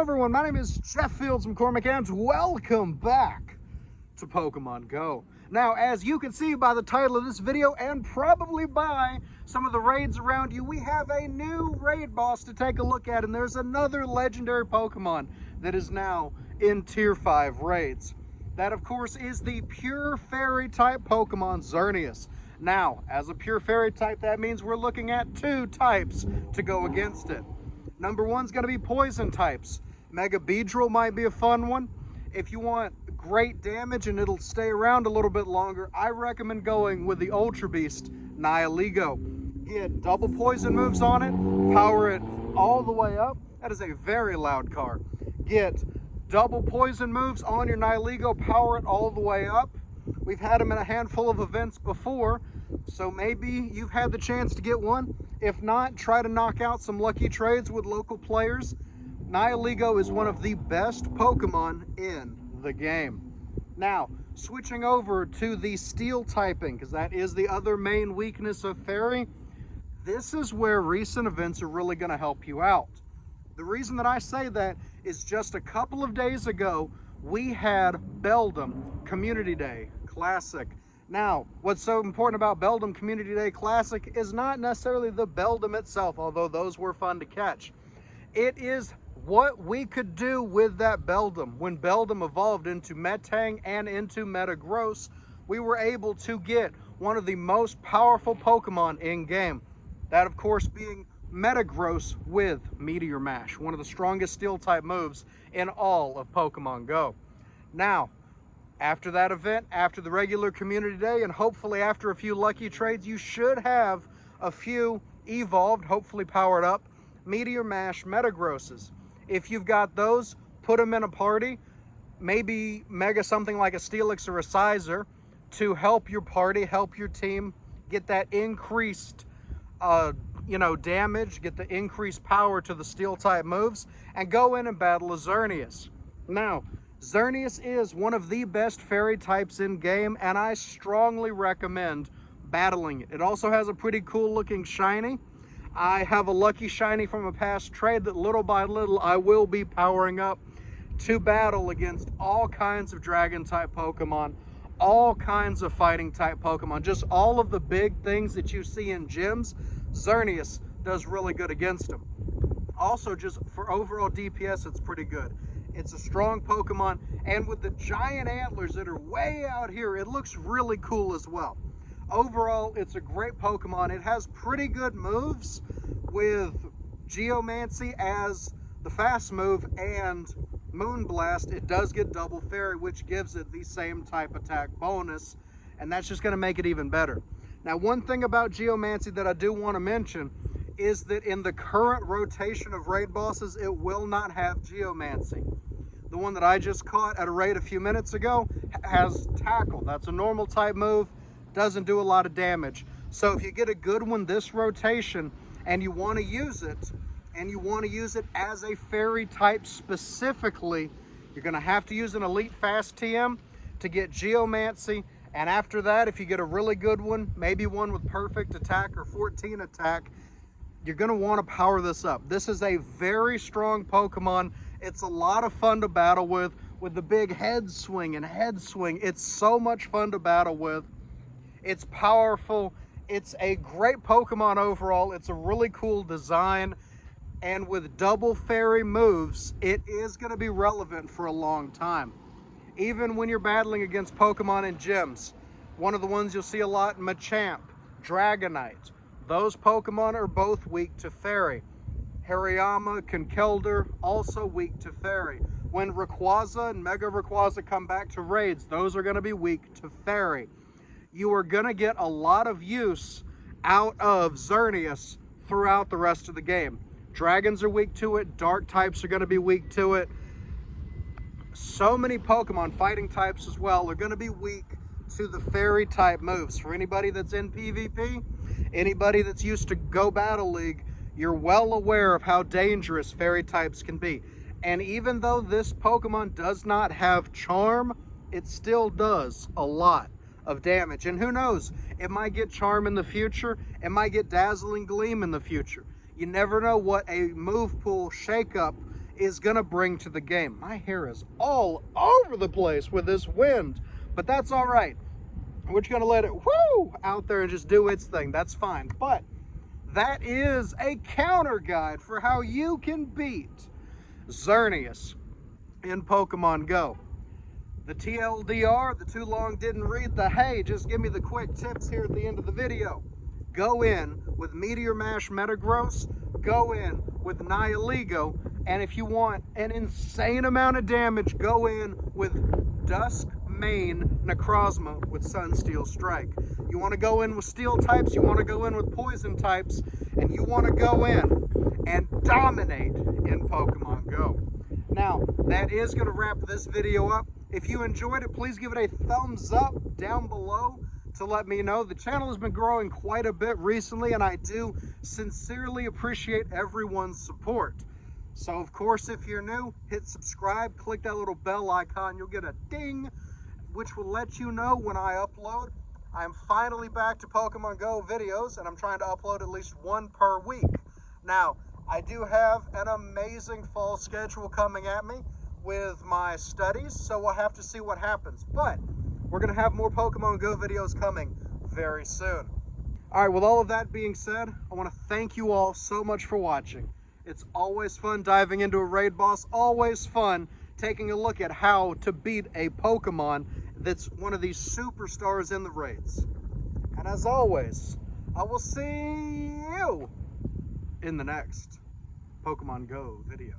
Hello everyone, my name is Jeff Fields McCormick and welcome back to Pokemon Go. Now, as you can see by the title of this video and probably by some of the raids around you, we have a new raid boss to take a look at, and there's another legendary Pokemon that is now in Tier 5 raids. That, of course, is the pure fairy type Pokemon Xerneas. Now, as a pure fairy type, that means we're looking at two types to go against it. Number one's going to be poison types. Mega Beedrill might be a fun one. If you want great damage and it'll stay around a little bit longer, I recommend going with the Ultra Beast Nihilego. Get double poison moves on it, power it all the way up. That is a very loud car. Get double poison moves on your Nihilego, power it all the way up. We've had them in a handful of events before, so maybe you've had the chance to get one. If not, try to knock out some lucky trades with local players. Nihilego is one of the best Pokemon in the game. Now, switching over to the Steel typing, because that is the other main weakness of Fairy, this is where recent events are really going to help you out. The reason that I say that is just a couple of days ago, we had Beldum Community Day Classic. Now, what's so important about Beldum Community Day Classic is not necessarily the Beldum itself, although those were fun to catch. It is what we could do with that Beldum. When Beldum evolved into Metang and into Metagross, we were able to get one of the most powerful Pokemon in game. That, of course, being Metagross with Meteor Mash, one of the strongest Steel type moves in all of Pokemon Go. Now, after that event, after the regular community day, and hopefully after a few lucky trades, you should have a few evolved, hopefully powered up, Meteor Mash Metagrosses. If you've got those, put them in a party, maybe mega something like a Steelix or a Sizer to help your party, help your team get that increased damage, get the increased power to the Steel type moves, and go in and battle a Xerneas. Now, Xerneas is one of the best fairy types in game, and I strongly recommend battling it. It also has a pretty cool looking shiny. I have a lucky shiny from a past trade that little by little I will be powering up to battle against all kinds of dragon type Pokemon, all kinds of fighting type Pokemon, just all of the big things that you see in gyms. Xerneas does really good against them. Also, just for overall DPS, it's pretty good. It's a strong Pokemon, and with the giant antlers that are way out here, it looks really cool as well. Overall, it's a great Pokemon. It has pretty good moves with Geomancy as the fast move and Moonblast. It does get double fairy, which gives it the same type attack bonus, and that's just going to make it even better. Now, one thing about Geomancy that I do want to mention is that in the current rotation of raid bosses, it will not have Geomancy. The one that I just caught at a raid a few minutes ago has Tackle. That's a normal type move, doesn't do a lot of damage. So if you get a good one this rotation and you want to use it, and you want to use it as a fairy type specifically, you're going to have to use an Elite Fast TM to get Geomancy. And after that, if you get a really good one, maybe one with perfect attack or 14 attack, you're going to want to power this up. This is a very strong Pokemon. It's a lot of fun to battle with the big head swing and head swing. It's so much fun to battle with. It's powerful. It's a great Pokemon overall. It's a really cool design. And with double fairy moves, it is going to be relevant for a long time. Even when you're battling against Pokemon in gyms, one of the ones you'll see a lot, Machamp, Dragonite. Those Pokemon are both weak to Fairy. Hariyama, Conkeldurr, also weak to Fairy. When Rayquaza and Mega Rayquaza come back to raids, those are going to be weak to Fairy. You are going to get a lot of use out of Xerneas throughout the rest of the game. Dragons are weak to it. Dark types are going to be weak to it. So many Pokemon, fighting types as well, are going to be weak to the Fairy type moves. For anybody that's in PvP, anybody that's used to Go Battle League, you're well aware of how dangerous fairy types can be. And even though this Pokemon does not have Charm, it still does a lot of damage. And who knows, it might get Charm in the future, it might get Dazzling Gleam in the future. You never know what a move pool shakeup is gonna bring to the game. My hair is all over the place with this wind, but that's all right. We're just gonna let it out there and just do its thing. That's fine. But that is a counter guide for how you can beat Xerneas in Pokemon Go. The TLDR, the too long didn't read the hey, just give me the quick tips here at the end of the video. Go in with Meteor Mash Metagross, go in with Nihilego, and if you want an insane amount of damage, go in with Dusk main Necrozma with Sunsteel Strike. You want to go in with steel types, you want to go in with poison types, and you want to go in and dominate in Pokemon Go. Now, that is going to wrap this video up. If you enjoyed it, please give it a thumbs up down below to let me know. The channel has been growing quite a bit recently, and I do sincerely appreciate everyone's support. So, of course, if you're new, hit subscribe, click that little bell icon. You'll get a ding, which will let you know when I upload. I'm finally back to Pokemon Go videos, and I'm trying to upload at least one per week. Now, I do have an amazing fall schedule coming at me with my studies, so we'll have to see what happens. But we're going to have more Pokemon Go videos coming very soon. All right, with all of that being said, I want to thank you all so much for watching. It's always fun diving into a raid boss, always fun taking a look at how to beat a Pokemon that's one of these superstars in the raids. And as always, I will see you in the next Pokemon Go video.